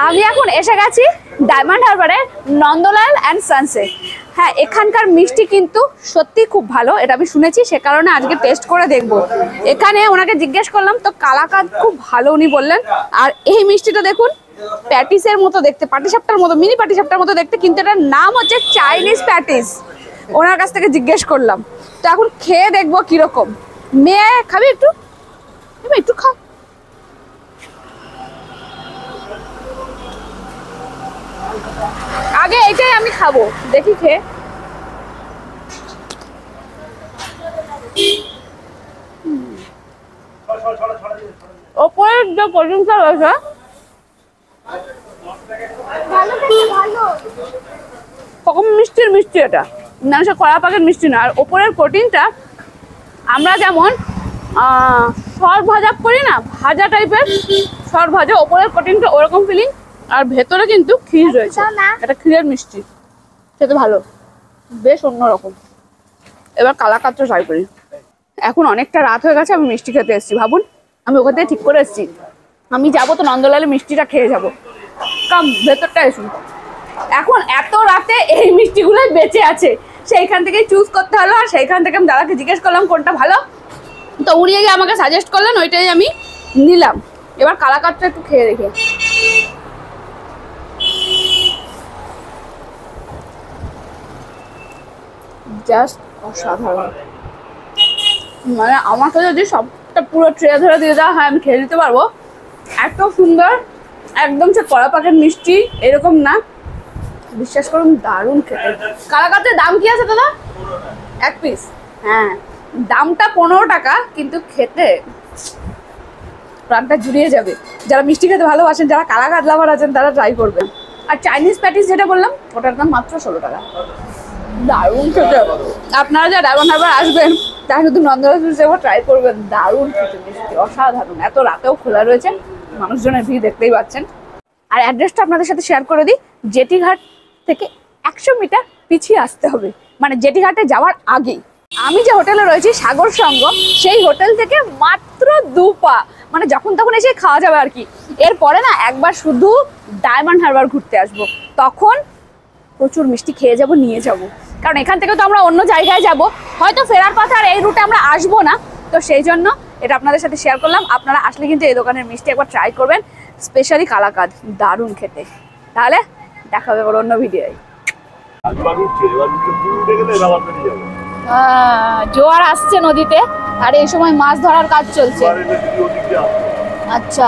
আমি এখন এসে গেছি ডায়মন্ড হারবারে নন্দলাল অ্যান্ড সানসে। হ্যাঁ, এখানকার মিষ্টি কিন্তু সত্যি খুব ভালো, এটা আমি শুনেছি, সে কারণে আজকে টেস্ট করে দেখবো। এখানে ওনাকে জিজ্ঞেস করলাম তো কালাকাঁদ খুব ভালো উনি বললেন। আর এই মিষ্টিটা দেখুন, প্যাটিসের মতো দেখতে, পাটিসাপটার মতো, মিনি পাটিসাপটার মতো দেখতে, কিন্তু এটার নাম হচ্ছে চাইনিজ প্যাটিস। ওনার কাছ থেকে জিজ্ঞেস করলাম, তো এখন খেয়ে দেখবো কিরকম। মেয়ে খাবি একটু? একটু খা। আগে এটাই আমি খাবো, দেখি খেয়ে। ওপরের যে কোটিংটা রয়েছে কখন মিষ্টির মিষ্টি, এটা না সে কড়া পাকের মিষ্টি না। আর ওপরের কোটিংটা আমরা যেমন সর ভাজা করি না, ভাজা টাইপের সর ভাজা, ওপরের কোটিংটা ওরকম ফিলিং। আর ভেতরে কিন্তু ক্ষীর রয়েছে, এটা ক্ষীরের মিষ্টি, খেতে ভালো, বেশ অন্যরকম। এবার কালাকাঁদটা ট্রাই করি। এখন অনেকটা রাত হয়ে গেছে, আমি মিষ্টি খেতে এসেছি। ভাবুন, আমি ওখান থেকে ঠিক করে এসেছি আমি যাবো তো নন্দলালে মিষ্টিটা খেয়ে যাবো। কাম ভেতরটা এসুন। এখন এত রাতে এই মিষ্টিগুলোই বেঁচে আছে, সেইখান থেকে চুজ করতে হলো। আর সেইখান থেকে আমি দাদাকে জিজ্ঞেস করলাম কোনটা ভালো, তো উনি গিয়ে আমাকে সাজেস্ট করলেন, ওইটাই আমি নিলাম। এবার কালাকাঁদটা একটু খেয়ে দেখে। জাস্ট অসাধারণ, মানে আমাকে যদি সবটা পুরো ট্রে ধরে দিয়ে দেওয়া হয় আমি খেয়ে দিতে পারবো, এত সুন্দর। একদম সে কড়া পাকের মিষ্টি এরকম না, বিশ্বাস করুন দারুণ খেতে। কালাকাঁদের দাম কি আছে দাদা? এক পিস? হ্যাঁ, দামটা 15 টাকা, কিন্তু খেতে প্রাণটা জুড়িয়ে যাবে। যারা মিষ্টি খেতে ভালোবাসেন, যারা কালাকাঁদ লাভার আছেন, তারা ট্রাই করবেন। আর চাইনিজ প্যাটিস যেটা বললাম, ওটার দাম মাত্র 16 টাকা। দারুণ খেতে। আপনারা যা ডায়মন্ড হারবার আসবেন তা শুধু নন্দলাল ট্রাই করবেন, দারুণ খেতে মিষ্টি, অসাধারণ। এত রাতেও খোলা রয়েছে, মানুষজনের ভিড় দেখতেই পাচ্ছেন। আর অ্যাড্রেসটা আপনাদের সাথে শেয়ার করে দিই, জেটিঘাট থেকে 100 মিটার পিছিয়ে আসতে হবে, মানে জেটিঘাটে যাওয়ার আগেই। আমি যে হোটেলে রয়েছি সাগর সঙ্গম, সেই হোটেল থেকে মাত্র 2 পা, মানে যখন তখন এসে খাওয়া যাবে আর কি। এরপরে না একবার শুধু ডায়মন্ড হারবার ঘুরতে আসবো, তখন প্রচুর মিষ্টি খেয়ে যাব, নিয়ে যাব। কারণ এখান থেকে তো আমরা অন্য জায়গায় যাব, হয়তো ফেরার পথে আর এই রুটে আমরা আসবো না, তো সেই জন্য এটা আপনাদের সাথে শেয়ার করলাম। আপনারা আসলে কিন্তু এই দোকানের মিষ্টি একবার ট্রাই করবেন, স্পেশালি কালাকাঁদ, দারুণ খেতে। তাহলে দেখা হবে অন্য ভিডিওয়। জোয়ার আসছে নদীতে, আর এই সময় মাছ ধরার কাজ চলছে। আচ্ছা।